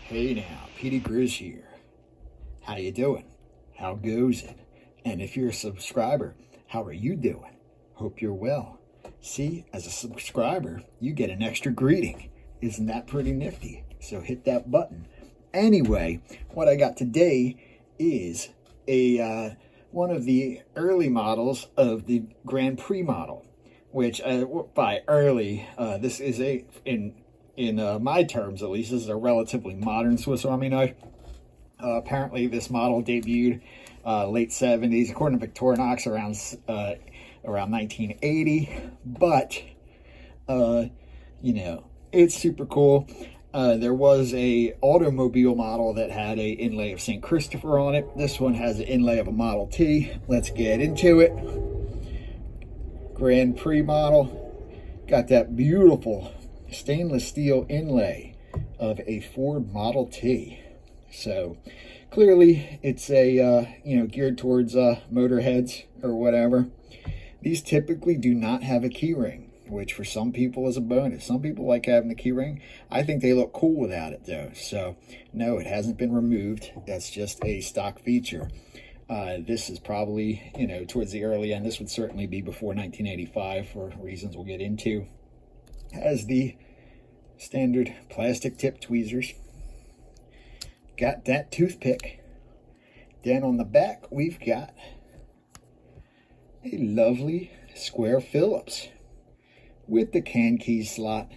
Hey now, Victorinox here. How you doing? How goes it? And if you're a subscriber, how are you doing? Hope you're well. See, as a subscriber, you get an extra greeting. Isn't that pretty nifty? So hit that button. Anyway, what I got today is a one of the early models of the Grand Prix model, which by early, this is in my terms at least, this is a relatively modern Swiss Army knife. Apparently this model debuted late 70s, according to Victorinox, around 1980. But, you know, it's super cool. There was a automobile model that had a inlay of St. Christopher on it. This one has an inlay of a Model T. Let's get into it. Grand Prix model. Got that beautiful stainless steel inlay of a Ford Model T. So clearly it's a geared towards motorheads or whatever. These typically do not have a key ring, which for some people is a bonus. Some people like having the key ring. I think they look cool without it though. So no, it hasn't been removed. That's just a stock feature. This is probably, towards the early end. This would certainly be before 1985 for reasons we'll get into. Has the standard plastic tip tweezers. Got that toothpick. Then on the back, we've got a lovely square Phillips with the can key slot.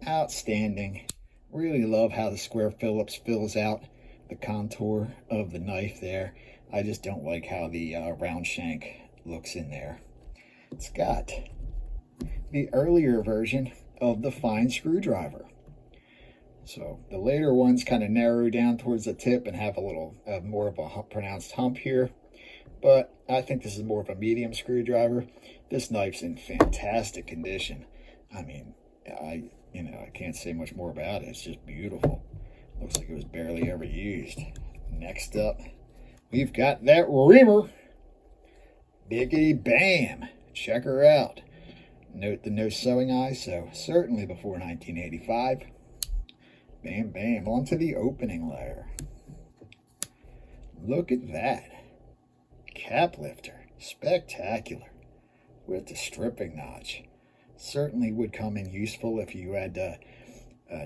Outstanding. Really love how the square Phillips fills out the contour of the knife there. I just don't like how the round shank looks in there. It's got the earlier version of the fine screwdriver. So the later ones kind of narrow down towards the tip and have a little more of a pronounced hump here. But I think this is more of a medium screwdriver. This knife's in fantastic condition. I mean, I can't say much more about it. It's just beautiful. Looks like it was barely ever used. Next up, we've got that reamer. Biggity bam. Check her out. Note the no sewing eye, so certainly before 1985. Bam, bam, onto the opening layer. Look at that. Cap lifter, spectacular. With the stripping notch. Certainly would come in useful if you had to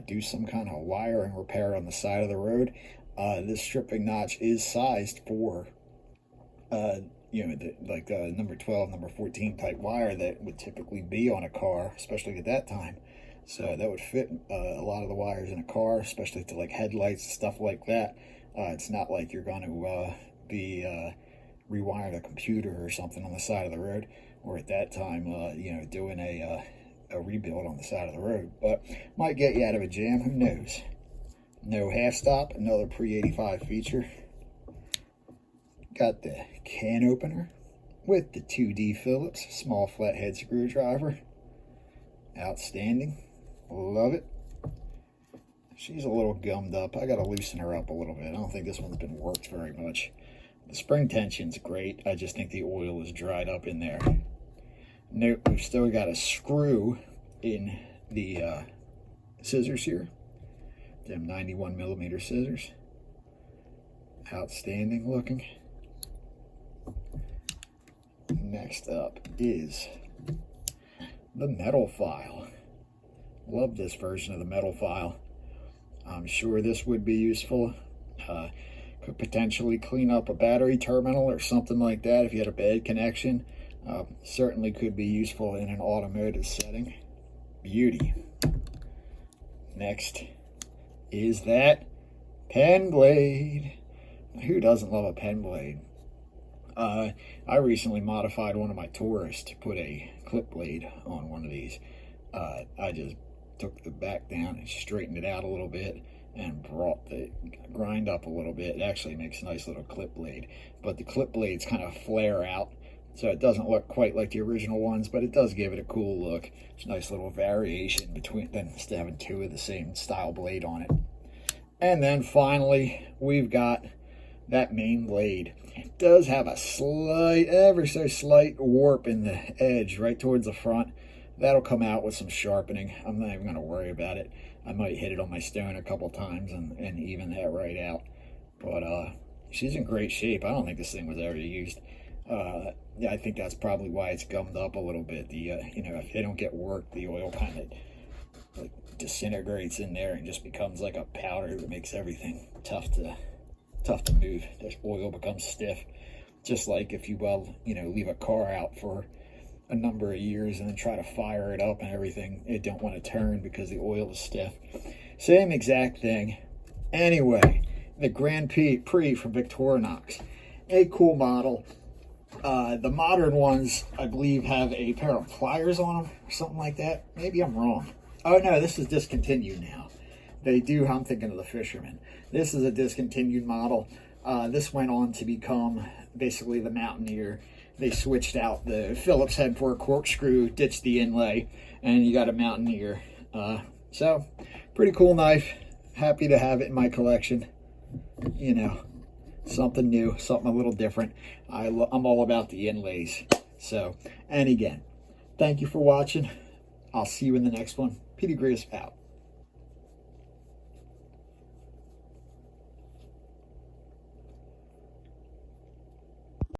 do some kind of wiring repair on the side of the road. This stripping notch is sized for number 12, number 14 type wire that would typically be on a car, especially at that time. So that would fit a lot of the wires in a car, especially to like headlights and stuff like that. It's not like you're going to be rewiring a computer or something on the side of the road, or at that time, doing a rebuild on the side of the road. But might get you out of a jam, who knows? No half stop, another pre-85 feature. Got the can opener with the 2D Phillips small flathead screwdriver. Outstanding. Love it. She's a little gummed up. I got to loosen her up a little bit. I don't think this one's been worked very much. The spring tension's great. I just think the oil is dried up in there. Note, we've still got a screw in the scissors here. Them 91mm scissors. Outstanding looking. Next up is the metal file. Love this version of the metal file. I'm sure this would be useful. Could potentially clean up a battery terminal or something like that if you had a bad connection. Certainly could be useful in an automotive setting. Beauty. Next is that pen blade. Who doesn't love a pen blade? I recently modified one of my Taurus to put a clip blade on one of these. I just took the back down and straightened it out a little bit and brought the grind up a little bit. It actually makes a nice little clip blade, but the clip blades kind of flare out, so it doesn't look quite like the original ones, but it does give it a cool look. It's a nice little variation between them, instead of having two of the same style blade on it. And then finally, we've got that main blade. It does have a slight, ever so slight warp in the edge right towards the front. That'll come out with some sharpening. I'm not even going to worry about it. I might hit it on my stone a couple times and even that right out. But she's in great shape. I don't think this thing was ever used. Yeah, I think that's probably why it's gummed up a little bit. The you know, if they don't get worked, the oil kind of like disintegrates in there and just becomes like a powder that makes everything tough to move. The oil becomes stiff, just like if you you know, leave a car out for a number of years and then try to fire it up and everything, it don't want to turn because the oil is stiff. Same exact thing. Anyway, the Grand Prix from Victorinox, a cool model. The modern ones, I believe, have a pair of pliers on them or something like that. Maybe I'm wrong. Oh no, this is discontinued now. They do, I'm thinking of the Fisherman. This is a discontinued model. This went on to become basically the Mountaineer. They switched out the Phillips head for a corkscrew, ditched the inlay, and you got a Mountaineer. So, pretty cool knife. Happy to have it in my collection. You know, something new, something a little different. I'm all about the inlays. So, and again, thank you for watching. I'll see you in the next one. Victorinox out.